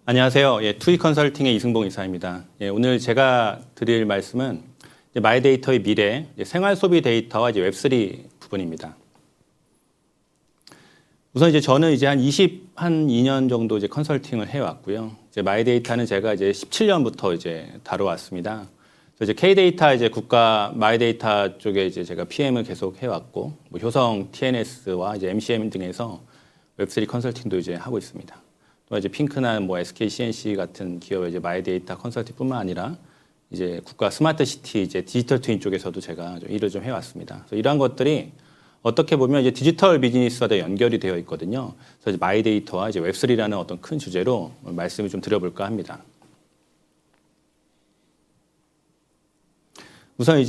안녕하세요. 투이 컨설팅의 이승봉 이사입니다. 오늘 제가 드릴 말씀은 마이데이터의 미래, 생활 소비 데이터와 웹3 부분입니다. 우선 저는 한 2년 정도 컨설팅을 해왔고요. 마이데이터는 제가 17년부터 다뤄왔습니다. 그래서 K데이터 국가 마이데이터 쪽에 제가 PM을 계속 해왔고, 효성 TNS와 MCM 등에서 웹3 컨설팅도 하고 있습니다. 또 핑크나 SK CNC 같은 기업의 마이데이터 컨설팅뿐만 아니라 국가 스마트 시티 디지털 트윈 쪽에서도 제가 일을 좀 해왔습니다. 그래서 이러한 것들이 어떻게 보면 디지털 비즈니스와 연결이 되어 있거든요. 그래서 마이데이터와 웹3라는 어떤 큰 주제로 말씀을 좀 드려볼까 합니다. 우선 이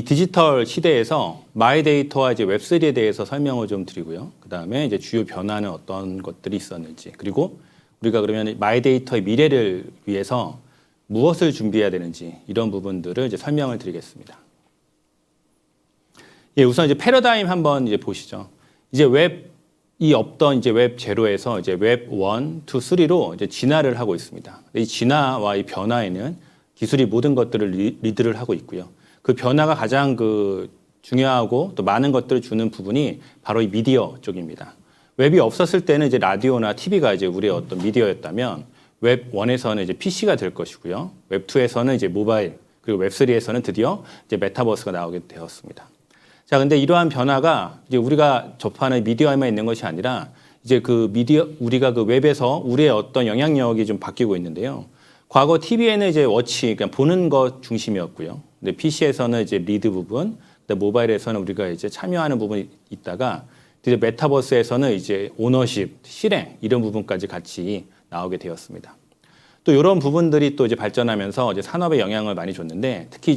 디지털 시대에서 마이데이터와 웹3에 대해서 설명을 좀 드리고요. 그 다음에 주요 변화는 어떤 것들이 있었는지, 그리고 우리가 그러면 마이데이터의 미래를 위해서 무엇을 준비해야 되는지 이런 부분들을 설명을 드리겠습니다. 우선 패러다임 한번 보시죠. 웹이 없던 웹 제로에서 웹 1, 2, 3로 진화를 하고 있습니다. 이 진화와 이 변화에는 기술이 모든 것들을 리드를 하고 있고요. 그 변화가 가장 중요하고 또 많은 것들을 주는 부분이 바로 이 미디어 쪽입니다. 웹이 없었을 때는 라디오나 TV가 우리의 어떤 미디어였다면 웹 1에서는 PC가 될 것이고요. 웹 2에서는 모바일, 그리고 웹 3에서는 드디어 메타버스가 나오게 되었습니다. 자, 근데 이러한 변화가 우리가 접하는 미디어에만 있는 것이 아니라 우리가 웹에서 우리의 어떤 영향력이 좀 바뀌고 있는데요. 과거 TV에는 워치, 그러니까 보는 것 중심이었고요. 근데 PC에서는 리드 부분, 모바일에서는 우리가 참여하는 부분이 있다가, 이제 메타버스에서는 오너십, 실행, 이런 부분까지 같이 나오게 되었습니다. 또 이런 부분들이 또 발전하면서 산업에 영향을 많이 줬는데, 특히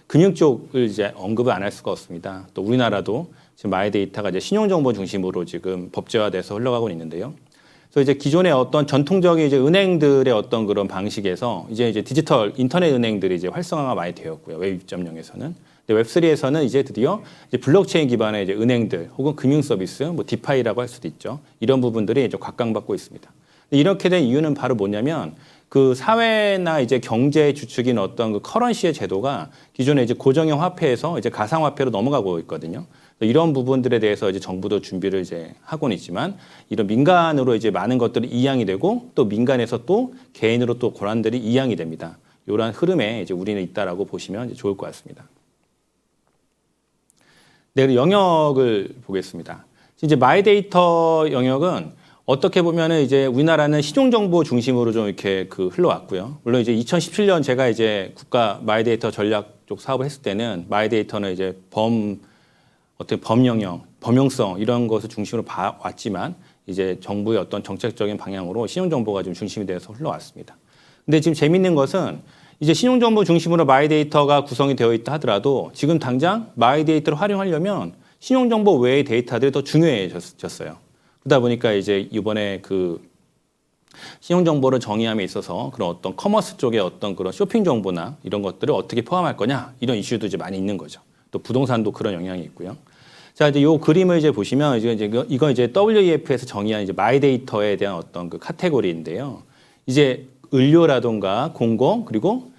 금융 쪽을 언급을 안 할 수가 없습니다. 또 우리나라도 지금 마이데이터가 신용정보 중심으로 지금 법제화돼서 흘러가고 있는데요. 그래서 기존의 어떤 전통적인 은행들의 어떤 그런 방식에서 디지털 인터넷 은행들이 활성화가 많이 되었고요. 웹 2.0에서는. 웹 3에서는 드디어 블록체인 기반의 은행들 혹은 금융 서비스, 디파이라고 할 수도 있죠. 이런 부분들이 각광받고 있습니다. 이렇게 된 이유는 바로 뭐냐면 사회나 경제의 주축인 어떤 커런시의 제도가 기존의 고정형 화폐에서 가상화폐로 넘어가고 있거든요. 이런 부분들에 대해서 정부도 준비를 하고는 있지만, 이런 민간으로 많은 것들이 이양이 되고, 또 민간에서 또 개인으로 또 권한들이 이양이 됩니다. 이러한 흐름에 우리는 있다라고 보시면 좋을 것 같습니다. 네, 영역을 보겠습니다. 마이데이터 영역은 어떻게 보면은 우리나라는 신용정보 중심으로 좀 이렇게 흘러왔고요. 물론 2017년 제가 국가 마이데이터 전략 쪽 사업을 했을 때는 마이데이터는 어떤 범용성 이런 것을 중심으로 봐왔지만, 정부의 어떤 정책적인 방향으로 신용정보가 좀 중심이 되어서 흘러왔습니다. 근데 지금 재밌는 것은 신용정보 중심으로 마이데이터가 구성이 되어 있다 하더라도 지금 당장 마이데이터를 활용하려면 신용정보 외의 데이터들이 더 중요해졌어요. 그러다 보니까 이번에 신용정보를 정의함에 있어서 그런 어떤 커머스 쪽의 어떤 그런 쇼핑 정보나 이런 것들을 어떻게 포함할 거냐, 이런 이슈도 많이 있는 거죠. 또 부동산도 그런 영향이 있고요. 자, 이 그림을 보시면 이건 WEF에서 정의한 마이데이터에 대한 어떤 카테고리인데요. 의료라든가 공공, 그리고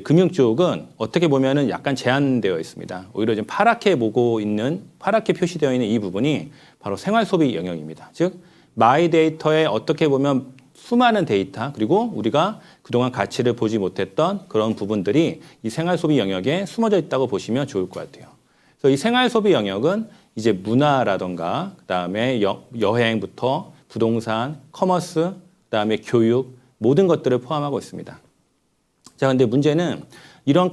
금융 쪽은 어떻게 보면은 약간 제한되어 있습니다. 오히려 좀 파랗게 표시되어 있는 이 부분이 바로 생활 소비 영역입니다. 즉, 마이데이터에 어떻게 보면 수많은 데이터, 그리고 우리가 그동안 가치를 보지 못했던 그런 부분들이 이 생활 소비 영역에 숨어져 있다고 보시면 좋을 것 같아요. 그래서 이 생활 소비 영역은 문화라든가, 그다음에 여행부터 부동산, 커머스, 그다음에 교육, 모든 것들을 포함하고 있습니다. 자, 근데 문제는 이런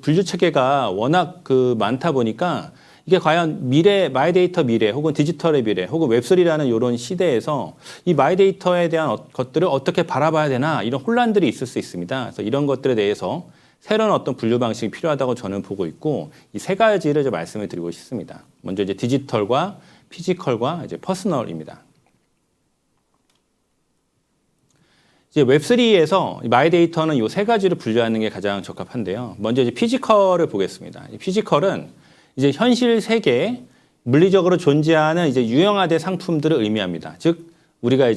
분류 체계가 워낙 많다 보니까 이게 과연 마이데이터 미래, 혹은 디지털의 미래, 혹은 웹3라는 이런 시대에서 이 마이데이터에 대한 것들을 어떻게 바라봐야 되나, 이런 혼란들이 있을 수 있습니다. 그래서 이런 것들에 대해서 새로운 어떤 분류 방식이 필요하다고 저는 보고 있고, 이 세 가지를 말씀을 드리고 싶습니다. 먼저 디지털과 피지컬과 퍼스널입니다. 웹3에서 마이데이터는 이 세 가지를 분류하는 게 가장 적합한데요. 먼저 피지컬을 보겠습니다. 이 피지컬은 현실 세계에 물리적으로 존재하는 유형화된 상품들을 의미합니다. 즉, 우리가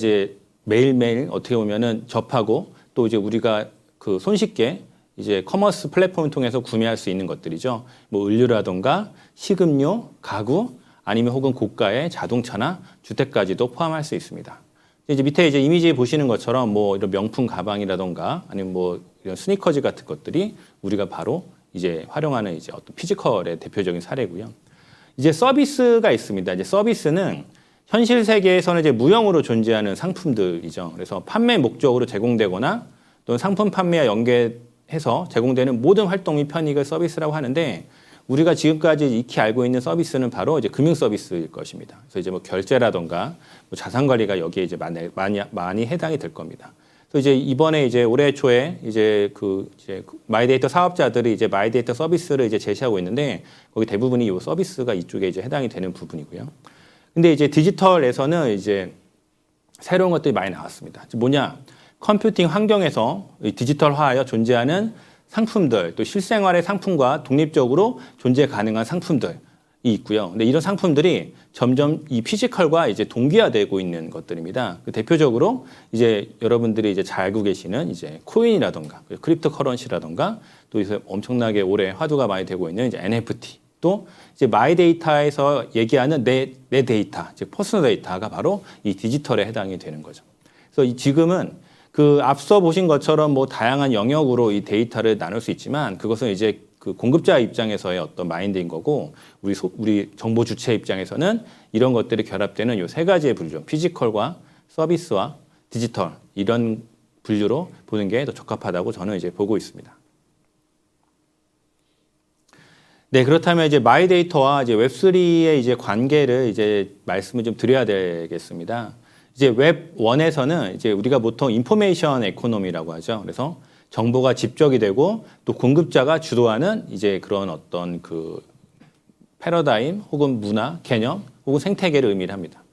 매일매일 어떻게 보면은 접하고 또 이제 우리가 그 손쉽게 이제 커머스 플랫폼을 통해서 구매할 수 있는 것들이죠. 뭐 의류라던가 식음료, 가구 아니면 혹은 고가의 자동차나 주택까지도 포함할 수 있습니다. 이제 밑에 이제 이미지에 보시는 것처럼 뭐 이런 명품 가방이라던가 아니면 뭐 이런 스니커즈 같은 것들이 우리가 바로 이제 활용하는 이제 어떤 피지컬의 대표적인 사례고요. 이제 서비스가 있습니다. 이제 서비스는 현실 세계에서는 이제 무형으로 존재하는 상품들이죠. 그래서 판매 목적으로 제공되거나 또는 상품 판매와 연계해서 제공되는 모든 활동 및 편익을 서비스라고 하는데 우리가 지금까지 익히 알고 있는 서비스는 바로 이제 금융 서비스일 것입니다. 그래서 이제 뭐 결제라던가 뭐 자산 관리가 여기에 이제 많이 해당이 될 겁니다. 그래서 이제 이번에 이제 올해 초에 이제 마이데이터 사업자들이 이제 마이데이터 서비스를 이제 제시하고 있는데 거기 대부분이 이 서비스가 이쪽에 이제 해당이 되는 부분이고요. 근데 이제 디지털에서는 이제 새로운 것들이 많이 나왔습니다. 뭐냐? 컴퓨팅 환경에서 디지털화하여 존재하는 상품들, 또 실생활의 상품과 독립적으로 존재 가능한 상품들이 있고요. 근데 이런 상품들이 점점 이 피지컬과 이제 동기화되고 있는 것들입니다. 대표적으로 이제 여러분들이 이제 잘 알고 계시는 이제 코인이라던가 크립토 커런시라던가 또 이제 엄청나게 올해 화두가 많이 되고 있는 이제 NFT 또 이제 마이데이터에서 얘기하는 내 데이터, 즉 퍼스널 데이터가 바로 이 디지털에 해당이 되는 거죠. 그래서 지금은 그 앞서 보신 것처럼 뭐 다양한 영역으로 이 데이터를 나눌 수 있지만 그것은 이제 그 공급자 입장에서의 어떤 마인드인 거고 우리 정보 주체 입장에서는 이런 것들이 결합되는 이 세 가지의 분류, 피지컬과 서비스와 디지털 이런 분류로 보는 게 더 적합하다고 저는 이제 보고 있습니다. 네, 그렇다면 이제 마이데이터와 이제 웹3의 이제 관계를 이제 말씀을 좀 드려야 되겠습니다. 이제 웹 1에서는 이제 우리가 보통 인포메이션 에코노미라고 하죠. 그래서 정보가 집적이 되고 또 공급자가 주도하는 이제 그런 어떤 그 패러다임 혹은 문화, 개념 혹은 생태계를 의미를 합니다.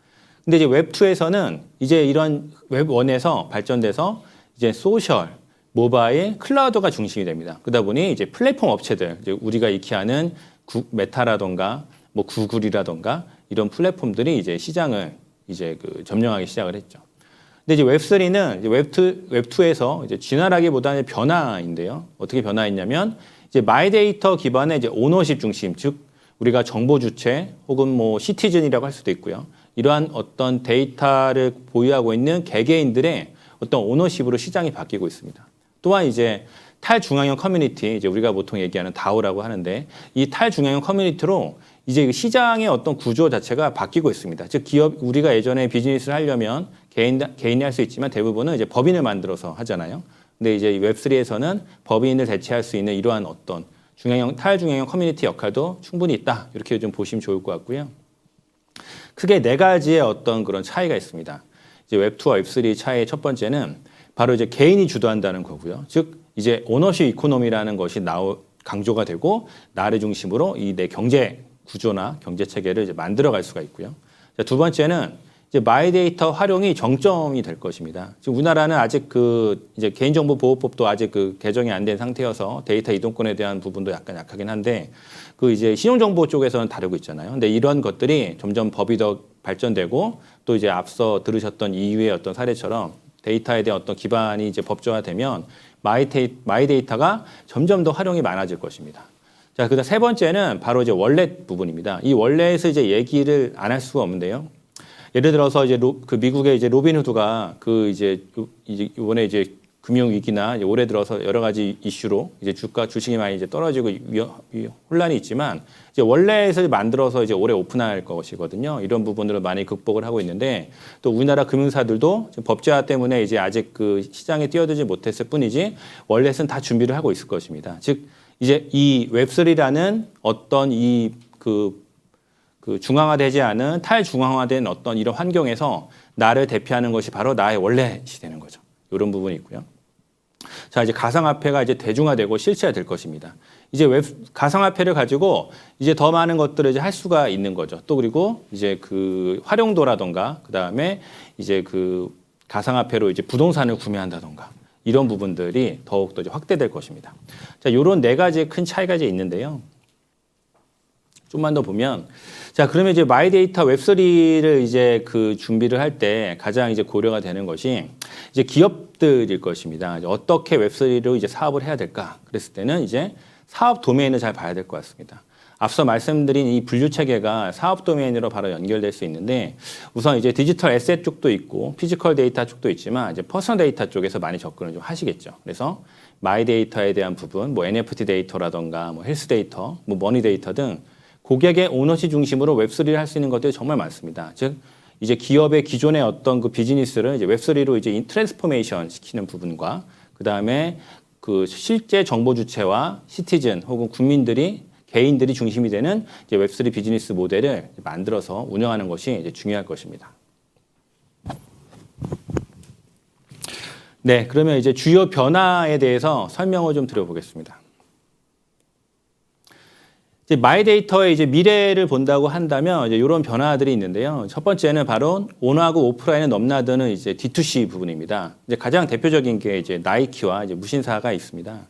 근데 이제 웹 2에서는 이제 이런 웹 1에서 발전돼서 이제 소셜, 모바일, 클라우드가 중심이 됩니다. 그러다 보니 이제 플랫폼 업체들, 이제 우리가 익히 아는 메타라던가 뭐 구글이라던가 이런 플랫폼들이 이제 시장을 이제 그 점령하기 시작을 했죠. 근데 이제 웹3는 이제 웹2에서 이제 진화라기보다는 변화인데요. 어떻게 변화했냐면 이제 마이데이터 기반의 이제 오너십 중심, 즉 우리가 정보 주체 혹은 뭐 시티즌이라고 할 수도 있고요. 이러한 어떤 데이터를 보유하고 있는 개개인들의 어떤 오너십으로 시장이 바뀌고 있습니다. 또한 이제 탈중앙형 커뮤니티, 이제 우리가 보통 얘기하는 다오라고 하는데 이 탈중앙형 커뮤니티로 이제 시장의 어떤 구조 자체가 바뀌고 있습니다. 즉 우리가 예전에 비즈니스를 하려면 개인이 할 수 있지만 대부분은 이제 법인을 만들어서 하잖아요. 근데 이제 웹3에서는 법인을 대체할 수 있는 이러한 어떤 탈중앙형 커뮤니티 역할도 충분히 있다. 이렇게 좀 보시면 좋을 것 같고요. 크게 네 가지의 어떤 그런 차이가 있습니다. 이제 웹2와 웹3 차이의 첫 번째는 바로 이제 개인이 주도한다는 거고요. 즉 이제 오너십 이코노미라는 것이 강조가 되고 나를 중심으로 이 내 경제 구조나 경제 체계를 이제 만들어갈 수가 있고요. 자, 두 번째는 이제 마이데이터 활용이 정점이 될 것입니다. 지금 우리나라는 아직 그 이제 개인정보보호법도 아직 그 개정이 안 된 상태여서 데이터 이동권에 대한 부분도 약간 약하긴 한데 그 이제 신용정보 쪽에서는 다루고 있잖아요. 근데 이런 것들이 점점 법이 더 발전되고 또 이제 앞서 들으셨던 이후의 어떤 사례처럼 데이터에 대한 어떤 기반이 이제 법조화되면 마이데이터가 점점 더 활용이 많아질 것입니다. 자, 그다음 세 번째는 바로 이제 월렛 부분입니다. 이 월렛에서 이제 얘기를 안 할 수가 없는데요. 예를 들어서 이제 그 미국의 이제 로빈후드가 그 이제 이번에 이제 금융 위기나 올해 들어서 여러 가지 이슈로 이제 주식이 많이 이제 떨어지고 혼란이 있지만 이제 월렛을 만들어서 이제 올해 오픈할 것이거든요. 이런 부분들을 많이 극복을 하고 있는데 또 우리나라 금융사들도 법제화 때문에 이제 아직 그 시장에 뛰어들지 못했을 뿐이지 월렛은 다 준비를 하고 있을 것입니다. 즉 이제 이 웹3라는 어떤 그 중앙화되지 않은 탈중앙화된 어떤 이런 환경에서 나를 대표하는 것이 바로 나의 월렛이 되는 거죠. 이런 부분이 있고요. 자, 이제 가상화폐가 이제 대중화되고 실체화될 것입니다. 이제 가상화폐를 가지고 이제 더 많은 것들을 이제 할 수가 있는 거죠. 또 그리고 이제 그 활용도라던가 그 다음에 이제 그 가상화폐로 이제 부동산을 구매한다던가 이런 부분들이 더욱더 이제 확대될 것입니다. 자, 이런 네 가지의 큰 차이가 이제 있는데요. 좀만 더 보면 자, 그러면 이제 마이데이터 웹3를 이제 그 준비를 할 때 가장 이제 고려가 되는 것이 이제 기업들일 것입니다. 이제 어떻게 웹3로 이제 사업을 해야 될까? 그랬을 때는 이제 사업 도메인을 잘 봐야 될 것 같습니다. 앞서 말씀드린 이 분류 체계가 사업 도메인으로 바로 연결될 수 있는데 우선 이제 디지털 에셋 쪽도 있고 피지컬 데이터 쪽도 있지만 이제 퍼스널 데이터 쪽에서 많이 접근을 좀 하시겠죠. 그래서 마이 데이터에 대한 부분, 뭐 NFT 데이터라던가 뭐 헬스 데이터, 뭐 머니 데이터 등 고객의 오너시 중심으로 웹3를 할 수 있는 것들이 정말 많습니다. 즉 이제 기업의 기존의 어떤 그 비즈니스를 이제 웹3로 이제 트랜스포메이션 시키는 부분과 그다음에 그 실제 정보 주체와 시티즌 혹은 국민들이 개인들이 중심이 되는 이제 웹3 비즈니스 모델을 만들어서 운영하는 것이 이제 중요할 것입니다. 네, 그러면 이제 주요 변화에 대해서 설명을 좀 드려보겠습니다. 이제 마이데이터의 이제 미래를 본다고 한다면 이제 이런 변화들이 있는데요. 첫 번째는 바로 온하고 오프라인을 넘나드는 이제 D2C 부분입니다. 이제 가장 대표적인 게 이제 나이키와 이제 무신사가 있습니다.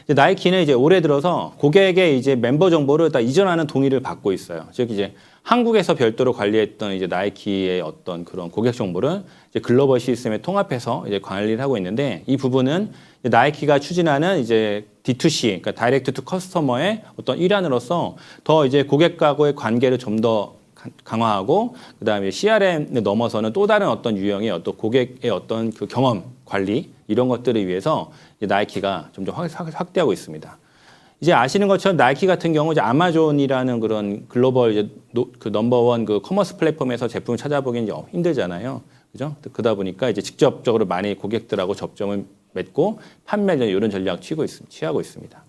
이제 나이키는 이제 올해 들어서 고객의 이제 멤버 정보를 다 이전하는 동의를 받고 있어요. 즉 이제 한국에서 별도로 관리했던 이제 나이키의 어떤 그런 고객 정보를 이제 글로벌 시스템에 통합해서 이제 관리를 하고 있는데 이 부분은 나이키가 추진하는 이제 D2C, 그러니까 다이렉트 투 커스터머의 어떤 일환으로서 더 이제 고객과의 관계를 좀 더 강화하고 그다음에 CRM을 넘어서는 또 다른 어떤 유형의 어떤 고객의 어떤 그 경험 관리 이런 것들을 위해서 이제 나이키가 점점 확대하고 있습니다. 이제 아시는 것처럼 나이키 같은 경우 이제 아마존이라는 그런 글로벌 이제 그 넘버원 그 커머스 플랫폼에서 제품을 찾아보기는 이제 힘들잖아요. 그죠? 그러다 보니까 이제 직접적으로 많이 고객들하고 접점을 맺고 판매 이런 전략 취하고 있습니다.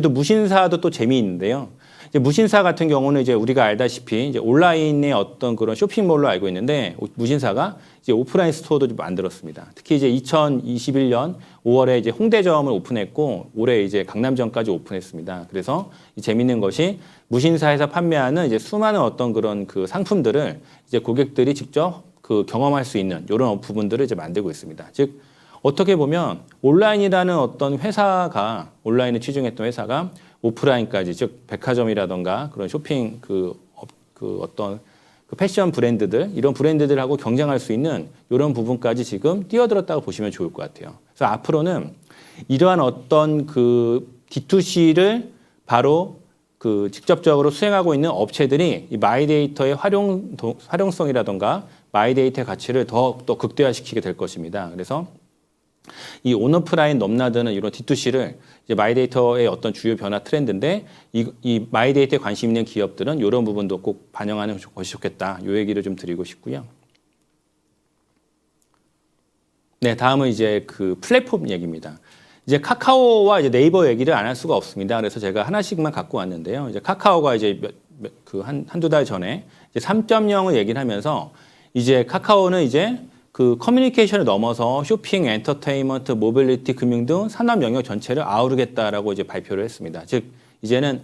또 무신사도 또 재미있는데요. 이제 무신사 같은 경우는 이제 우리가 알다시피 이제 온라인의 어떤 그런 쇼핑몰로 알고 있는데 무신사가 이제 오프라인 스토어도 좀 만들었습니다. 특히 이제 2021년 5월에 이제 홍대점을 오픈했고 올해 이제 강남점까지 오픈했습니다. 그래서 재미있는 것이 무신사에서 판매하는 이제 수많은 어떤 그런 그 상품들을 이제 고객들이 직접 그 경험할 수 있는 이런 부분들을 이제 만들고 있습니다. 즉 어떻게 보면 온라인이라는 어떤 회사가 온라인을 치중했던 회사가 오프라인까지 즉 백화점이라던가 그런 쇼핑 그 어떤 그 패션 브랜드들 이런 브랜드들하고 경쟁할 수 있는 이런 부분까지 지금 뛰어들었다고 보시면 좋을 것 같아요. 그래서 앞으로는 이러한 어떤 그 D2C를 바로 그 직접적으로 수행하고 있는 업체들이 이 마이데이터의 활용성이라던가 마이데이터의 가치를 더욱더 극대화시키게 될 것입니다. 그래서 이 온오프라인 넘나드는 이런 D2C를 이제 마이데이터의 어떤 주요 변화 트렌드인데 이 마이데이터에 관심 있는 기업들은 이런 부분도 꼭 반영하는 것이 좋겠다. 이 얘기를 좀 드리고 싶고요. 네, 다음은 이제 그 플랫폼 얘기입니다. 이제 카카오와 이제 네이버 얘기를 안 할 수가 없습니다. 그래서 제가 하나씩만 갖고 왔는데요. 이제 카카오가 이제 한두 달 전에 이제 3.0을 얘기를 하면서 이제 카카오는 이제 그 커뮤니케이션을 넘어서 쇼핑, 엔터테인먼트, 모빌리티, 금융 등 산업 영역 전체를 아우르겠다라고 이제 발표를 했습니다. 즉 이제는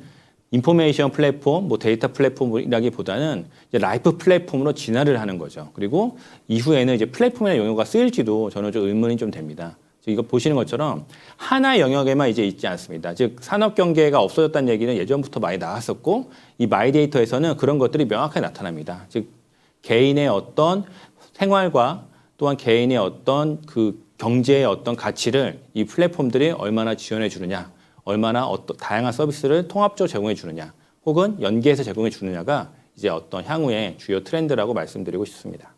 인포메이션 플랫폼, 뭐 데이터 플랫폼이라기보다는 이제 라이프 플랫폼으로 진화를 하는 거죠. 그리고 이후에는 이제 플랫폼의 용어가 쓰일지도 저는 좀 의문이 좀 됩니다. 이거 보시는 것처럼 하나의 영역에만 이제 있지 않습니다. 즉 산업 경계가 없어졌다는 얘기는 예전부터 많이 나왔었고 이 마이데이터에서는 그런 것들이 명확하게 나타납니다. 즉 개인의 어떤 생활과 또한 개인의 어떤 그 경제의 어떤 가치를 이 플랫폼들이 얼마나 지원해 주느냐, 얼마나 어떤 다양한 서비스를 통합적으로 제공해 주느냐, 혹은 연계해서 제공해 주느냐가 이제 어떤 향후의 주요 트렌드라고 말씀드리고 싶습니다.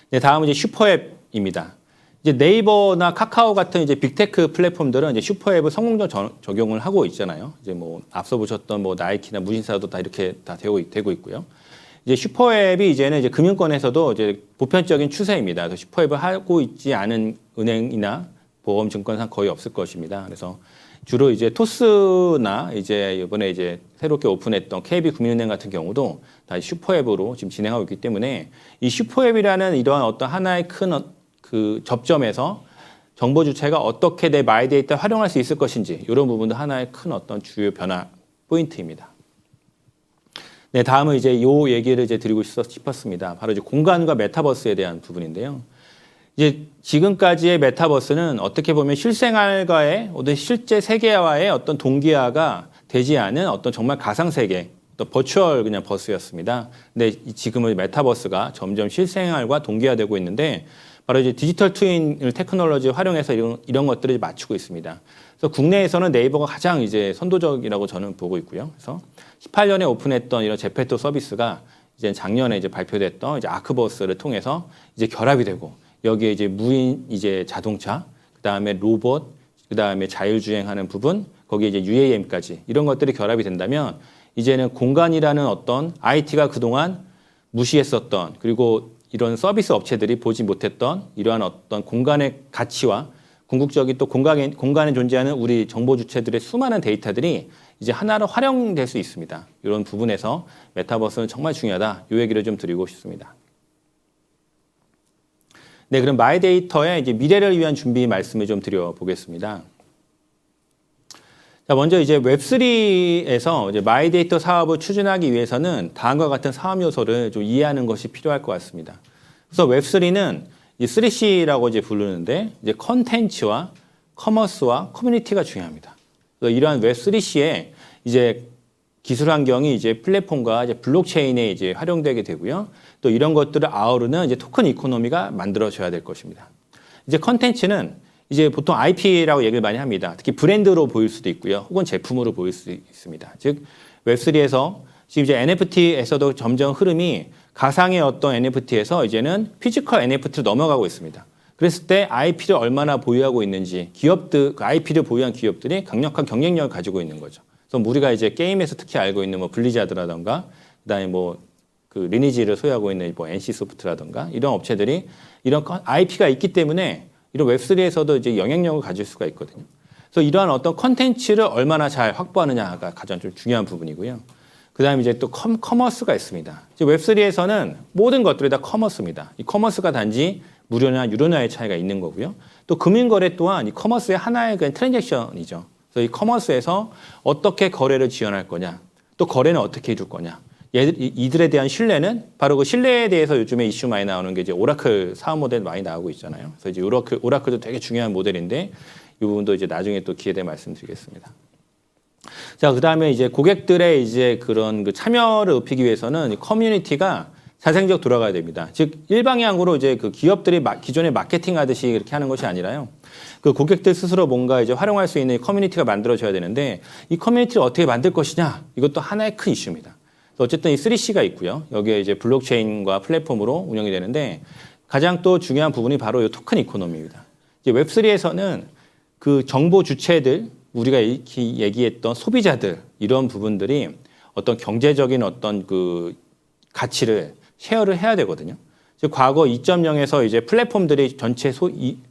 네, 다음은 이제 슈퍼앱입니다. 이제 네이버나 카카오 같은 이제 빅테크 플랫폼들은 이제 슈퍼앱을 성공적 적용을 하고 있잖아요. 이제 뭐 앞서 보셨던 뭐 나이키나 무신사도 다 이렇게 다 되고 있고요. 이제 슈퍼앱이 이제는 이제 금융권에서도 이제 보편적인 추세입니다. 그래서 슈퍼앱을 하고 있지 않은 은행이나 보험증권사 거의 없을 것입니다. 그래서 주로 이제 토스나 이제 이번에 이제 새롭게 오픈했던 KB국민은행 같은 경우도 다 슈퍼앱으로 지금 진행하고 있기 때문에 이 슈퍼앱이라는 이러한 어떤 하나의 큰 그 접점에서 정보 주체가 어떻게 내 마이데이터를 활용할 수 있을 것인지 이런 부분도 하나의 큰 어떤 주요 변화 포인트입니다. 네, 다음은 이제 요 얘기를 이제 드리고 싶었습니다. 바로 이제 공간과 메타버스에 대한 부분인데요. 이제 지금까지의 메타버스는 어떻게 보면 실생활과의 어떤 실제 세계와의 어떤 동기화가 되지 않은 어떤 정말 가상 세계, 또 버추얼 그냥 버스였습니다. 근데 지금은 메타버스가 점점 실생활과 동기화되고 있는데 바로 이제 디지털 트윈 테크놀로지 활용해서 이런 것들을 맞추고 있습니다. 그래서 국내에서는 네이버가 가장 이제 선도적이라고 저는 보고 있고요. 그래서 18년에 오픈했던 이런 제페토 서비스가 이제 작년에 이제 발표됐던 이제 아크버스를 통해서 이제 결합이 되고 여기에 이제 무인 이제 자동차, 그다음에 로봇, 그다음에 자율주행하는 부분, 거기에 이제 UAM까지 이런 것들이 결합이 된다면 이제는 공간이라는 어떤 IT가 그동안 무시했었던 그리고 이런 서비스 업체들이 보지 못했던 이러한 어떤 공간의 가치와 궁극적인 또 공간에 존재하는 우리 정보 주체들의 수많은 데이터들이 이제 하나로 활용될 수 있습니다. 이런 부분에서 메타버스는 정말 중요하다. 이 얘기를 좀 드리고 싶습니다. 네, 그럼 마이데이터의 이제 미래를 위한 준비 말씀을 좀 드려보겠습니다. 자, 먼저 이제 웹3에서 이제 마이데이터 사업을 추진하기 위해서는 다음과 같은 사업 요소를 좀 이해하는 것이 필요할 것 같습니다. 그래서 웹3는 이 3C라고 이제 부르는데 이제 컨텐츠와 커머스와 커뮤니티가 중요합니다. 그래서 이러한 웹3C에 이제 기술 환경이 이제 플랫폼과 이제 블록체인에 이제 활용되게 되고요. 또 이런 것들을 아우르는 이제 토큰 이코노미가 만들어져야 될 것입니다. 이제 컨텐츠는 이제 보통 IP라고 얘기를 많이 합니다. 특히 브랜드로 보일 수도 있고요. 혹은 제품으로 보일 수 있습니다. 즉 웹3에서 지금 이제 NFT에서도 점점 흐름이 가상의 어떤 NFT에서 이제는 피지컬 NFT로 넘어가고 있습니다. 그랬을 때 IP를 얼마나 보유하고 있는지 기업들, 그 IP를 보유한 기업들이 강력한 경쟁력을 가지고 있는 거죠. 그래서 우리가 이제 게임에서 특히 알고 있는 뭐 블리자드라던가 그다음에 뭐 그 리니지를 소유하고 있는 뭐 NC소프트라던가 이런 업체들이 이런 IP가 있기 때문에 이런 웹3에서도 이제 영향력을 가질 수가 있거든요. 그래서 이러한 어떤 컨텐츠를 얼마나 잘 확보하느냐가 가장 좀 중요한 부분이고요. 그 다음에 이제 또 커머스가 있습니다. 이제 웹3에서는 모든 것들이 다 커머스입니다. 이 커머스가 단지 무료냐 유료냐의 차이가 있는 거고요. 또 금융거래 또한 이 커머스의 하나의 그냥 트랜잭션이죠. 그래서 이 커머스에서 어떻게 거래를 지원할 거냐, 또 거래는 어떻게 해줄 거냐. 이들에 대한 신뢰는 바로 그 신뢰에 대해서 요즘에 이슈 많이 나오는 게 이제 오라클 사업 모델 많이 나오고 있잖아요. 그래서 이제 오라클도 되게 중요한 모델인데 이 부분도 이제 나중에 또 기회 되면 말씀드리겠습니다. 자, 그다음에 이제 고객들의 이제 그런 그 참여를 높이기 위해서는 커뮤니티가 자생적 돌아가야 됩니다. 즉 일방향으로 이제 그 기업들이 기존에 마케팅 하듯이 이렇게 하는 것이 아니라요. 그 고객들 스스로 뭔가 이제 활용할 수 있는 커뮤니티가 만들어져야 되는데 이 커뮤니티를 어떻게 만들 것이냐 이것도 하나의 큰 이슈입니다. 어쨌든 이 3C가 있고요. 여기에 이제 블록체인과 플랫폼으로 운영이 되는데 가장 또 중요한 부분이 바로 이 토큰 이코노미입니다. 이제 웹3에서는 그 정보 주체들, 우리가 얘기했던 소비자들 이런 부분들이 어떤 경제적인 어떤 그 가치를 쉐어를 해야 되거든요. 즉 과거 2.0에서 이제 플랫폼들이 전체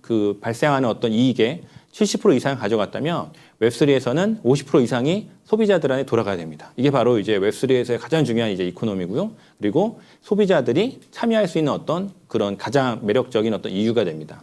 그 발생하는 어떤 이익의 70% 이상을 가져갔다면 웹3에서는 50% 이상이 소비자들한테 돌아가야 됩니다. 이게 바로 이제 웹3에서의 가장 중요한 이제 이코노미고요. 그리고 소비자들이 참여할 수 있는 어떤 그런 가장 매력적인 어떤 이유가 됩니다.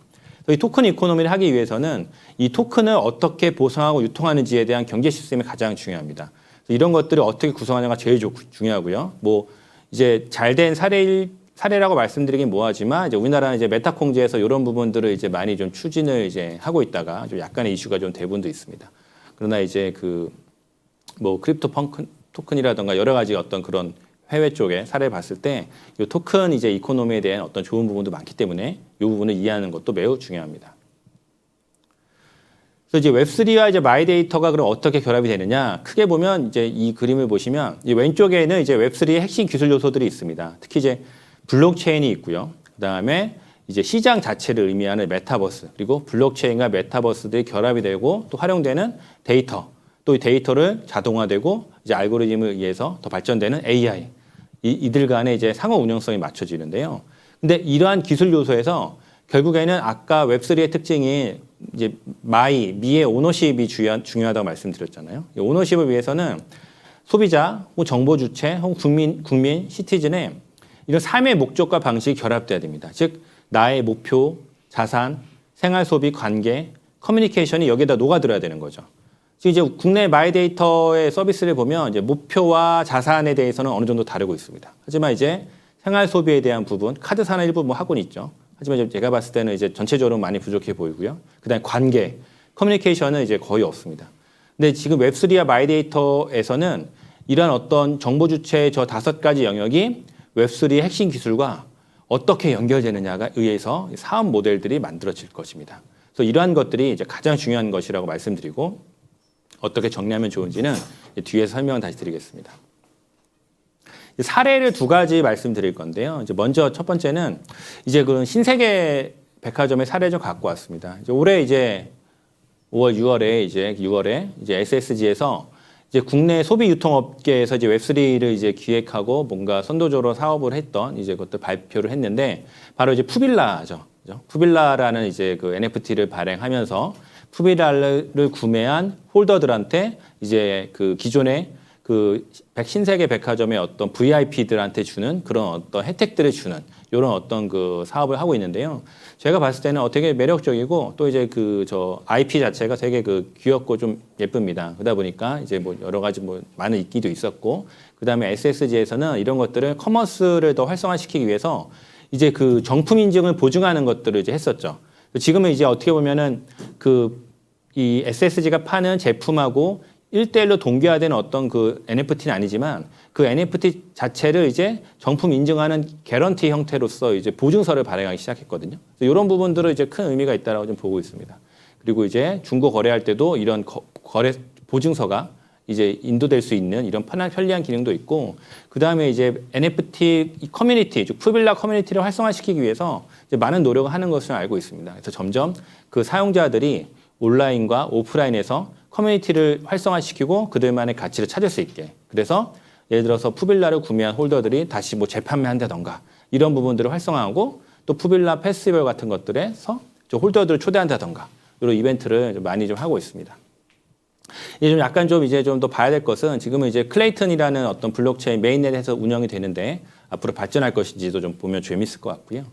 이 토큰 이코노미를 하기 위해서는 이 토큰을 어떻게 보상하고 유통하는지에 대한 경제 시스템이 가장 중요합니다. 이런 것들을 어떻게 구성하냐가 제일 중요하고요. 뭐 이제 잘된 사례라고 말씀드리긴 뭐하지만 이제 우리나라는 이제 메타콩즈에서 이런 부분들을 이제 많이 좀 추진을 이제 하고 있다가 좀 약간의 이슈가 좀 된 부분도 있습니다. 그러나 이제 그 뭐 크립토 토큰이라든가 여러 가지 어떤 그런 해외 쪽에 사례를 봤을 때 이 토큰 이제 이코노미에 대한 어떤 좋은 부분도 많기 때문에 이 부분을 이해하는 것도 매우 중요합니다. 그래서 이제 웹3와 이제 마이데이터가 그럼 어떻게 결합이 되느냐? 크게 보면 이제 이 그림을 보시면 이 왼쪽에는 이제 웹3의 핵심 기술 요소들이 있습니다. 특히 이제 블록체인이 있고요. 그다음에 이제 시장 자체를 의미하는 메타버스, 그리고 블록체인과 메타버스들이 결합이 되고 또 활용되는 데이터, 또 이 데이터를 자동화되고 이제 알고리즘을 의해서 더 발전되는 AI, 이들 간의 이제 상호 운용성이 맞춰지는데요. 근데 이러한 기술 요소에서 결국에는 아까 웹3의 특징이 이제 미의 오너십이 중요하다고 말씀드렸잖아요. 이 오너십을 위해서는 소비자, 혹은 정보 주체, 혹은 국민, 시티즌의 이런 삶의 목적과 방식이 결합돼야 됩니다. 즉 나의 목표, 자산, 생활 소비, 관계, 커뮤니케이션이 여기에다 녹아들어야 되는 거죠. 지금 이제 국내 마이데이터의 서비스를 보면 이제 목표와 자산에 대해서는 어느 정도 다르고 있습니다. 하지만 이제 생활 소비에 대한 부분, 카드사나 일부 뭐 하고는 있죠. 하지만 제가 봤을 때는 이제 전체적으로 많이 부족해 보이고요. 그다음에 관계, 커뮤니케이션은 이제 거의 없습니다. 근데 지금 웹3와 마이데이터에서는 이런 어떤 정보 주체의 저 5가지 영역이 웹3의 핵심 기술과 어떻게 연결되느냐가 의해서 사업 모델들이 만들어질 것입니다. 그래서 이러한 것들이 이제 가장 중요한 것이라고 말씀드리고 어떻게 정리하면 좋은지는 뒤에서 설명을 다시 드리겠습니다. 사례를 2가지 말씀드릴 건데요. 이제 먼저 첫 번째는 이제 그 신세계 백화점의 사례 좀 갖고 왔습니다. 이제 올해 이제 5월, 6월에 이제 SSG에서 이제 국내 소비 유통업계에서 이제 웹3를 이제 기획하고 뭔가 선도적으로 사업을 했던 이제 그것들 발표를 했는데 바로 이제 푸빌라죠. 그죠? 푸빌라라는 이제 그 NFT를 발행하면서 푸빌라를 구매한 홀더들한테 이제 그 기존의 그 신세계 백화점의 어떤 VIP들한테 주는 그런 어떤 혜택들을 주는 이런 어떤 그 사업을 하고 있는데요. 제가 봤을 때는 되게 매력적이고 또 이제 그 저 IP 자체가 되게 그 귀엽고 좀 예쁩니다. 그러다 보니까 이제 뭐 여러 가지 뭐 많은 인기도 있었고 그다음에 SSG에서는 이런 것들을 커머스를 더 활성화시키기 위해서 이제 그 정품 인증을 보증하는 것들을 이제 했었죠. 지금은 이제 어떻게 보면은 그 이 SSG가 파는 제품하고 1대1로 동기화되는 어떤 그 NFT는 아니지만 그 NFT 자체를 이제 정품 인증하는 개런티 형태로서 이제 보증서를 발행하기 시작했거든요. 그래서 이런 부분들은 이제 큰 의미가 있다라고 좀 보고 있습니다. 그리고 이제 중고 거래할 때도 이런 거래 보증서가 이제 인도될 수 있는 이런 편리한 기능도 있고 그 다음에 이제 NFT 커뮤니티, 즉 푸빌라 커뮤니티를 활성화시키기 위해서 이제 많은 노력을 하는 것을 알고 있습니다. 그래서 점점 그 사용자들이 온라인과 오프라인에서 커뮤니티를 활성화시키고 그들만의 가치를 찾을 수 있게. 그래서 예를 들어서 푸빌라를 구매한 홀더들이 다시 뭐 재판매한다던가 이런 부분들을 활성화하고 또 푸빌라 페스티벌 같은 것들에서 홀더들을 초대한다던가 이런 이벤트를 많이 좀 하고 있습니다. 이제 좀 약간 좀 이제 좀 더 봐야 될 것은 지금은 이제 클레이튼이라는 어떤 블록체인 메인넷에서 운영이 되는데 앞으로 발전할 것인지도 좀 보면 재밌을 것 같고요.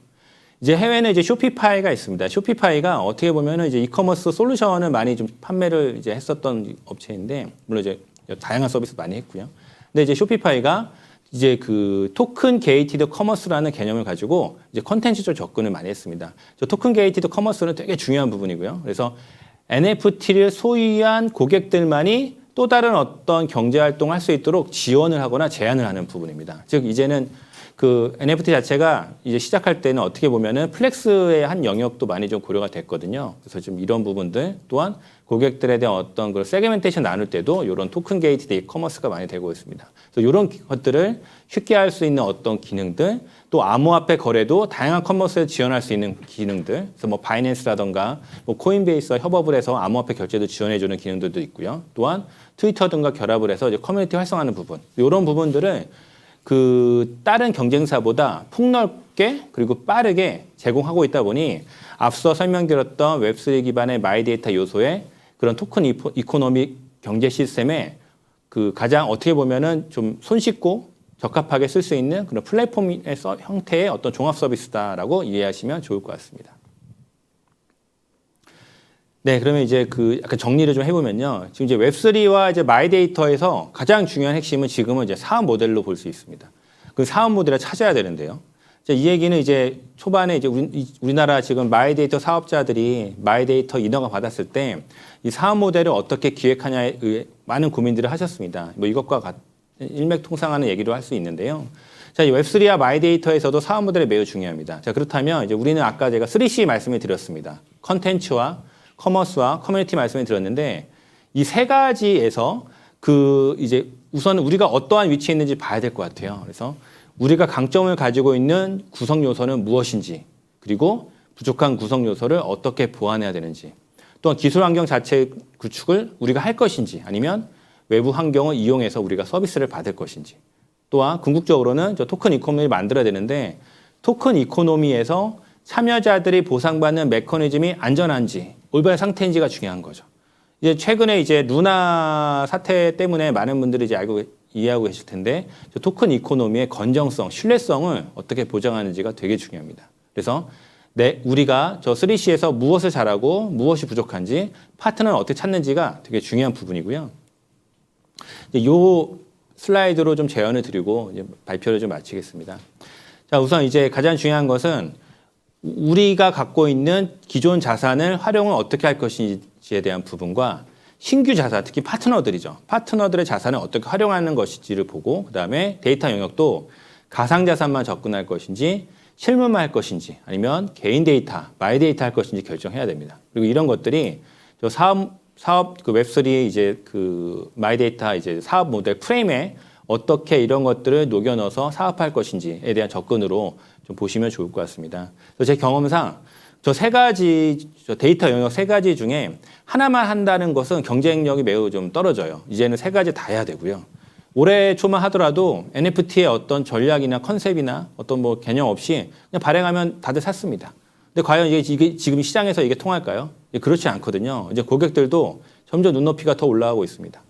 이제 해외는 이제 쇼피파이가 있습니다. 쇼피파이가 어떻게 보면은 이제 이커머스 솔루션을 많이 좀 판매를 이제 했었던 업체인데, 물론 이제 다양한 서비스 많이 했고요. 근데 이제 쇼피파이가 이제 그 토큰 게이티드 커머스라는 개념을 가지고 이제 컨텐츠적 접근을 많이 했습니다. 저 토큰 게이티드 커머스는 되게 중요한 부분이고요. 그래서 NFT를 소유한 고객들만이 또 다른 어떤 경제 활동을 할 수 있도록 지원을 하거나 제한을 하는 부분입니다. 즉 이제는 그 NFT 자체가 이제 시작할 때는 어떻게 보면은 플렉스의 한 영역도 많이 좀 고려가 됐거든요. 그래서 좀 이런 부분들 또한 고객들에 대한 어떤 그 세그멘테이션 나눌 때도 이런 토큰 게이티드 이커머스가 많이 되고 있습니다. 그래서 이런 것들을 쉽게 할 수 있는 어떤 기능들, 또 암호화폐 거래도 다양한 커머스에 지원할 수 있는 기능들, 그래서 뭐 바이낸스라던가 뭐 코인베이스와 협업을 해서 암호화폐 결제도 지원해주는 기능들도 있고요. 또한 트위터 등과 결합을 해서 이제 커뮤니티 활성화하는 부분, 이런 부분들을 그 다른 경쟁사보다 폭넓게 그리고 빠르게 제공하고 있다 보니 앞서 설명드렸던 웹3 기반의 마이데이터 요소의 그런 토큰 이코노믹 경제 시스템에 그 가장 어떻게 보면은 좀 손쉽고 적합하게 쓸 수 있는 그런 플랫폼의 형태의 어떤 종합 서비스다라고 이해하시면 좋을 것 같습니다. 네, 그러면 이제 그 약간 정리를 좀 해보면요. 지금 이제 웹3와 이제 마이데이터에서 가장 중요한 핵심은 지금은 이제 사업 모델로 볼 수 있습니다. 그 사업 모델을 찾아야 되는데요. 이 얘기는 이제 초반에 이제 우리나라 지금 마이데이터 사업자들이 마이데이터 인허가 받았을 때 이 사업 모델을 어떻게 기획하냐에 의해 많은 고민들을 하셨습니다. 뭐 이것과 일맥통상하는 얘기로 할 수 있는데요. 자, 이 웹3와 마이데이터에서도 사업 모델이 매우 중요합니다. 자, 그렇다면 이제 우리는 아까 제가 3C 말씀을 드렸습니다. 컨텐츠와 커머스와 커뮤니티 말씀을 드렸는데 이 세 가지에서 그 이제 우선 우리가 어떠한 위치에 있는지 봐야 될 것 같아요. 그래서 우리가 강점을 가지고 있는 구성 요소는 무엇인지, 그리고 부족한 구성 요소를 어떻게 보완해야 되는지, 또한 기술 환경 자체 구축을 우리가 할 것인지, 아니면 외부 환경을 이용해서 우리가 서비스를 받을 것인지, 또한 궁극적으로는 저 토큰 이코노미를 만들어야 되는데 토큰 이코노미에서 참여자들이 보상받는 메커니즘이 안전한지 올바른 상태인지가 중요한 거죠. 이제 최근에 이제 루나 사태 때문에 많은 분들이 이제 이해하고 계실 텐데 토큰 이코노미의 건정성, 신뢰성을 어떻게 보장하는지가 되게 중요합니다. 그래서 우리가 저 3C에서 무엇을 잘하고 무엇이 부족한지 파트너를 어떻게 찾는지가 되게 중요한 부분이고요. 이 슬라이드로 좀 제안을 드리고 이제 발표를 좀 마치겠습니다. 자, 우선 이제 가장 중요한 것은 우리가 갖고 있는 기존 자산을 활용을 어떻게 할 것인지에 대한 부분과 신규 자산, 특히 파트너들이죠. 파트너들의 자산을 어떻게 활용하는 것인지를 보고 그다음에 데이터 영역도 가상자산만 접근할 것인지 실물만 할 것인지 아니면 개인 데이터, 마이 데이터 할 것인지 결정해야 됩니다. 그리고 이런 것들이 저 사업 그 웹3 이제 그 마이 데이터 이제 사업 모델 프레임에 어떻게 이런 것들을 녹여 넣어서 사업할 것인지에 대한 접근으로 좀 보시면 좋을 것 같습니다. 그래서 제 경험상 저 세 가지, 저 데이터 영역 세 가지 중에 하나만 한다는 것은 경쟁력이 매우 좀 떨어져요. 이제는 세 가지 다 해야 되고요. 올해 초만 하더라도 NFT의 어떤 전략이나 컨셉이나 어떤 뭐 개념 없이 그냥 발행하면 다들 샀습니다. 근데 과연 이게 지금 시장에서 이게 통할까요? 그렇지 않거든요. 이제 고객들도 점점 눈높이가 더 올라가고 있습니다.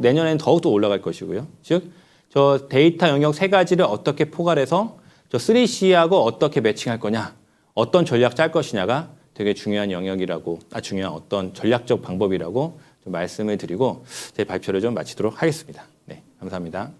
내년에는 더욱더 올라갈 것이고요. 즉, 저 데이터 영역 세 가지를 어떻게 포괄해서 저 3C하고 어떻게 매칭할 거냐, 어떤 전략 짤 것이냐가 되게 중요한 영역이라고, 중요한 어떤 전략적 방법이라고 좀 말씀을 드리고 제 발표를 좀 마치도록 하겠습니다. 네, 감사합니다.